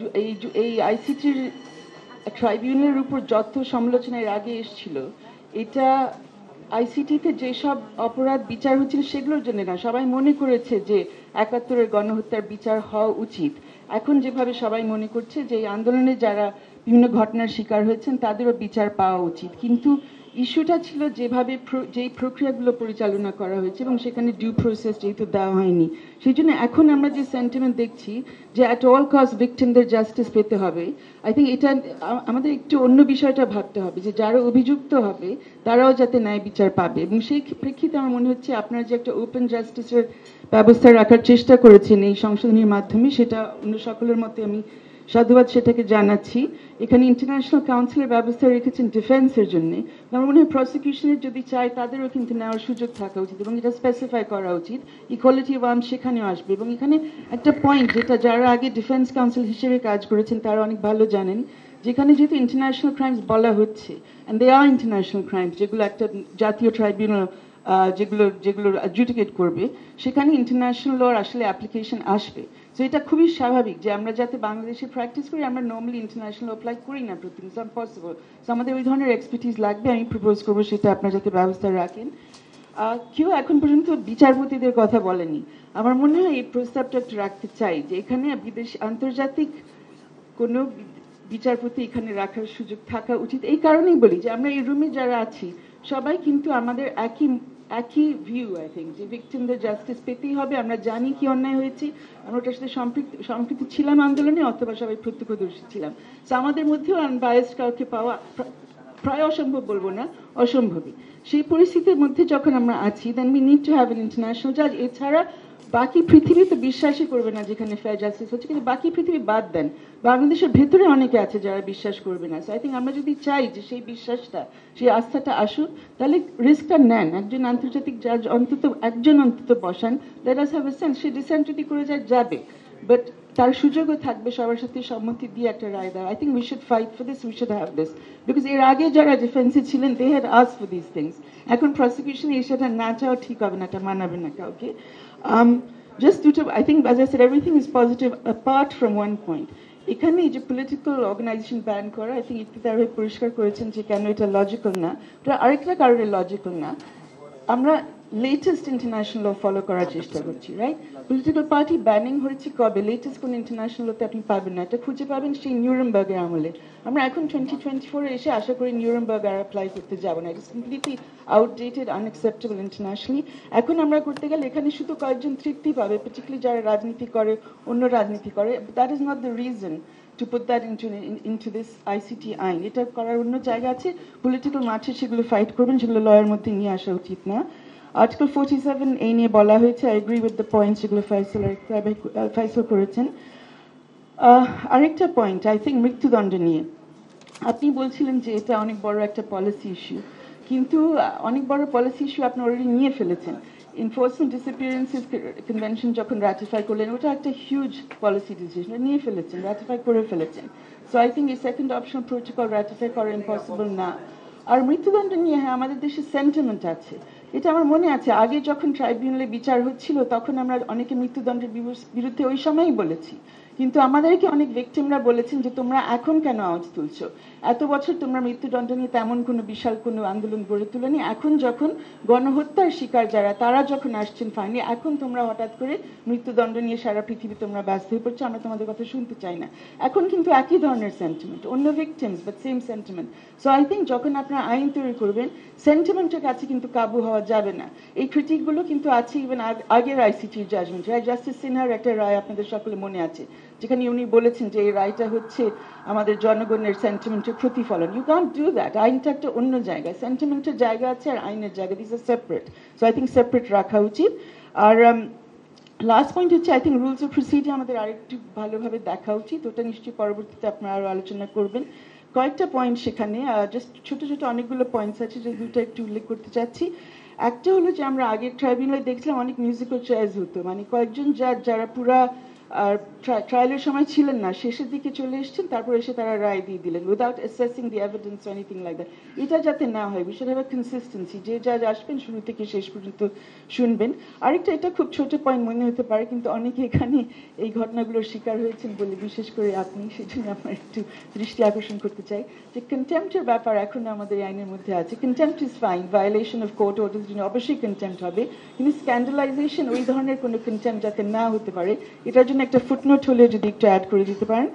এই আইসিটির ট্রাইব্যুনালের উপর যত সমালোচনা এর আগে এসেছিল, এটা আইসিটিতে যেসব অপরাধ বিচার হচ্ছিল সেগুলোর জন্য না, সবাই মনে করেছে যে ৭১-এর গণহত্যার বিচার হওয়া উচিত। এখন যেভাবে সবাই মনে করছে যে এই আন্দোলনে যারা বিভিন্ন ঘটনার শিকার হয়েছেন তাদেরও বিচার পাওয়া উচিত, কিন্তু ইস্যুটা ছিল যেভাবে যেই প্রক্রিয়াগুলো পরিচালনা করা হয়েছে এবং সেখানে ডিউ প্রসেস যেহেতু দেওয়া হয়নি, সেই জন্য এখন আমরা যে সেন্টিমেন্ট দেখছি যে অ্যাট অল কস্ট ভিকটিমদের জাস্টিস পেতে হবে। আই থিঙ্ক এটা আমাদের একটু অন্য বিষয়টা ভাবতে হবে যে যারা অভিযুক্ত হবে তারাও যাতে ন্যায় বিচার পাবে, এবং সেই প্রেক্ষিতে আমার মনে হচ্ছে আপনারা যে একটা ওপেন জাস্টিসের ব্যবস্থা রাখার চেষ্টা করেছেন এই সংশোধনীর মাধ্যমে, সেটা অন্য সকলের মতে আমি সাধুবাদ সেটাকে জানাচ্ছি। এখানে ইন্টারন্যাশনাল কাউন্সিলের ব্যবস্থা রেখেছেন ডিফেন্সের জন্য। আমার মনে হয় প্রসিকিউশনের যদি চায় তাদেরও কিন্তু নেওয়ার সুযোগ থাকা উচিত এবং এটা স্পেসিফাই করা উচিত। ইকুয়ালিটি অফ আর্মস সেখানেও আসবে, এবং এখানে একটা পয়েন্ট যেটা যারা আগে ডিফেন্স কাউন্সিল হিসেবে কাজ করেছেন তারা অনেক ভালো জানেন, যেখানে যেহেতু ইন্টারন্যাশনাল ক্রাইমস বলা হচ্ছে, and they are international crimes যেগুলো একটা জাতীয় ট্রাইব্যুনাল যেগুলো অ্যাডজুডিকেট করবে, সেখানে ইন্টারন্যাশনাল লর আসলে অ্যাপ্লিকেশন আসবে। সো এটা খুবই স্বাভাবিক যে আমরা যাতে বাংলাদেশে প্র্যাকটিস করি, আমরা নর্মালি ইন্টারন্যাশনাল অ্যাপ্লাই করি না প্রতিদিন, ইটস পসিবল। সো আমাদের ওই ধরনের এক্সপার্টিস লাগবে, আমি প্রপোজ করবো সেটা আপনারা যাতে ব্যবস্থা রাখেন। কেউ এখন পর্যন্ত বিচারপতিদের কথা বলেনি। আমার মনে হয় এই প্রস্তাবটা একটু রাখতে চাই যে এখানে বিদেশি আন্তর্জাতিক কোনো বিচারপতি এখানে রাখার সুযোগ থাকা উচিত। এই কারণেই বলি যে আমরা এই রুমে যারা আছি সবাই কিন্তু আমাদের একই ভিউ, আই থিঙ্ক, যে ভিকটিমদের জাস্টিস পেতেই হবে। আমরা জানি কি অন্যায় হয়েছে, আমরা ওটার সাথে সম্পৃক্ত ছিলাম আন্দোলনে, অথবা সবাই প্রত্যক্ষদর্শী ছিলাম। তো আমাদের মধ্যেও আনবায়াসড কাউকে পাওয়া প্রায় অসম্ভব, বলবো না অসম্ভবই। সেই পরিস্থিতির মধ্যে যখন আমরা আছি, then we need to have an international জাজ। এছাড়া বাকি পৃথিবী তো বিশ্বাসই করবে না যেখানে ফেয়ার জাস্টিস হচ্ছে, কিন্তু বাকি পৃথিবী বাদ দেন, বাংলাদেশের ভেতরে অনেকে আছে যারা বিশ্বাস করবে না। সো আই থিঙ্ক আমরা যদি চাই যে সেই বিশ্বাসটা, সেই আস্থাটা আসুক, তাহলে রিস্কটা নেন, একজন আন্তর্জাতিক জাজ একজন অন্তত বসান। Let us have a sense, say dissent যদি করে যায় যাবে, বাট তার সুযোগও থাকবে সবার সাথে সম্মতি দিয়ে একটা রায় দেওয়া। I think we should fight for this, we should have this, because এর আগে যারা ডিফেন্সে ছিলেন they had asked for this things. এখন প্রসিকিউশন এই সেটা না চাওয়া ঠিক হবে না, এটা মানাবে না কাউকে। জাস্ট দুটো, I think as I said everything is positive apart from one point. এখানে এই যে পলিটিক্যাল অর্গানাইজেশন ব্যান করা, আই থিঙ্ক ইফতিতার হয়ে পরিষ্কার করেছেন যে কেন এটা লজিক্যাল না। এটা আরেকটা কারণে লজিক্যাল না, আমরা লেটেস্ট ইন্টারন্যাশনাল ল ফলো করার চেষ্টা করছি, রাইট? পলিটিক্যাল পার্টি ব্যানিং হয়েছে কবে? লেটেস্ট কোন ইন্টারন্যাশনাল লতে আপনি পাবেন না, এটা খুঁজে পাবেন সেই নিউরেমবার্গের আমলে। আমরা এখন 2024-এ এসে আশা করি নিউরেমবার্গ আর অ্যাপ্লাই করতে যাবো না, it's completely outdated, unacceptable internationally. এখন আমরা করতে গেলে এখানে শুধু কয়েকজন তৃপ্তি পাবে, পার্টিকুলারলি যারা রাজনীতি করে, অন্য রাজনীতি করে। That is not the reason to put that into this ICT আইন। এটা করার অন্য জায়গা আছে, পলিটিক্যাল মাঠে সেগুলো ফাইট করবেন, সেগুলো লয়ের মধ্যে নিয়ে আসা উচিত না। আর্টিকেল 47 এই নিয়ে বলা হয়েছে, I agree with the points যেগুলো ফাইসল করেছেন। আরেকটা পয়েন্ট, আই থিঙ্ক মৃত্যুদণ্ড নিয়ে আপনি বলছিলেন যে এটা অনেক বড় একটা পলিসি ইস্যু, কিন্তু অনেক বড় পলিসি ইস্যু আপনি অলরেডি নিয়ে ফেলেছেন। এনফোর্সমেন্ট ডিসঅ্যাপিয়ারেন্সেস কনভেনশন যখন রাটিফাই করলেন, ওটা একটা হিউজ পলিসি ডিসিশন, নিয়ে ফেলেছেন, রাটিফাই করে ফেলেছেন। সো আই থিঙ্ক এই সেকেন্ড অপশন প্রোটোকল রাটিফাই করা ইম্পসিবল না। আর মৃত্যুদণ্ড নিয়ে, হ্যাঁ, আমাদের দেশে সেন্টিমেন্ট আছে, এটা আমার মনে আছে। আগে যখন ট্রাইব্যুনালে বিচার হচ্ছিল তখন আমরা অনেকে মৃত্যুদণ্ডের বিরুদ্ধে ওই সময়ই বলেছি, কিন্তু আমাদেরকে অনেক ভিকটিমরা বলেছেন যে তোমরা এখন কেন আওয়াজ তুলছো, এত বছর তোমরা মৃত্যুদণ্ড নিয়ে তেমন কোনো বিশাল কোনো আন্দোলন গড়ে তুলনি, এখন যখন গণহত্যার শিকার যারা তারা যখন আসছেন ফাইনালি, এখন তোমরা হঠাৎ করে মৃত্যুদণ্ড নিয়ে সারা পৃথিবী তোমরা ব্যস্ত হয়ে পড়ছো, আমরা তোমাদের কথা শুনতে চাই না। এখন কিন্তু একই ধরনের সেন্টিমেন্ট, অন্য victims but same sentiment. So I think যখন আপনারা আইন তৈরি করবেন, সেন্টিমেন্টের কাছে কিন্তু কাবু হওয়া যাবে না। এই ক্রিটিকগুলো কিন্তু আছে ইভেন আগের আইসিটির জাজমেন্ট, জাস্টিস সিনহার একটা রায় আপনাদের সকলে মনে আছে, যেখানে উনি বলেছেন যে এই রায়টা হচ্ছে আমাদের জনগণের সেন্টিমেন্টের প্রতিফলন। ইউ ক্যান্ট ডু দ্যাট, আইনটা একটা অন্য জায়গায়, সেন্টিমেন্টের জায়গা আছে আর আইনের জায়গা, this are separate. So I think separate রাখা উচিত। আর লাস্ট পয়েন্ট হচ্ছে, I think rules of procedure আমাদের আরেকটু ভালোভাবে দেখা উচিত, ওটা নিশ্চয়ই পরবর্তীতে আপনারা আরও আলোচনা করবেন। কয়েকটা পয়েন্ট সেখানে, জাস্ট ছোট ছোট অনেকগুলো পয়েন্টস আছে, যে দুটো একটু উল্লেখ করতে চাচ্ছি। একটা হলো যে আমরা আগের ট্রাইব্যুনালে দেখছিলাম অনেক মিউজিক্যাল চেয়ার্স হতো, মানে কয়েকজন যারা পুরা ট্রায়ালের সময় ছিলেন না, শেষের দিকে চলে এসেছেন, তারপর এসে তারা রায় দিয়ে দিলেন without assessing the evidence or anything like that. এটা যাতে না হয়, we should have a consistency, যে জাজ আসবেন শুরু থেকে শেষ পর্যন্ত শুনবেন। আরেকটা, এটা খুব ছোট পয়েন্ট মনে হতে পারে, কিন্তু অনেকে এখানে এই ঘটনাগুলোর শিকার হয়েছেন বলে, বিশেষ করে আপনি, সেজন্য আমার একটু দৃষ্টি আকর্ষণ করতে চাই যে কন্টেম্পটের ব্যাপার এখন আমাদের আইনের মধ্যে আছে। Contempt is fine, violation of court orders জন্য অবশ্যই কন্টেম্পট হবে, কিন্তু স্ক্যান্ডালাইজেশন, ওই ধরনের কোনো কন্টেম্পট যাতে না হতে পারে, এটার জন্য একটা ফুটনোট হলে যদি একটু অ্যাড করে দিতে পারেন।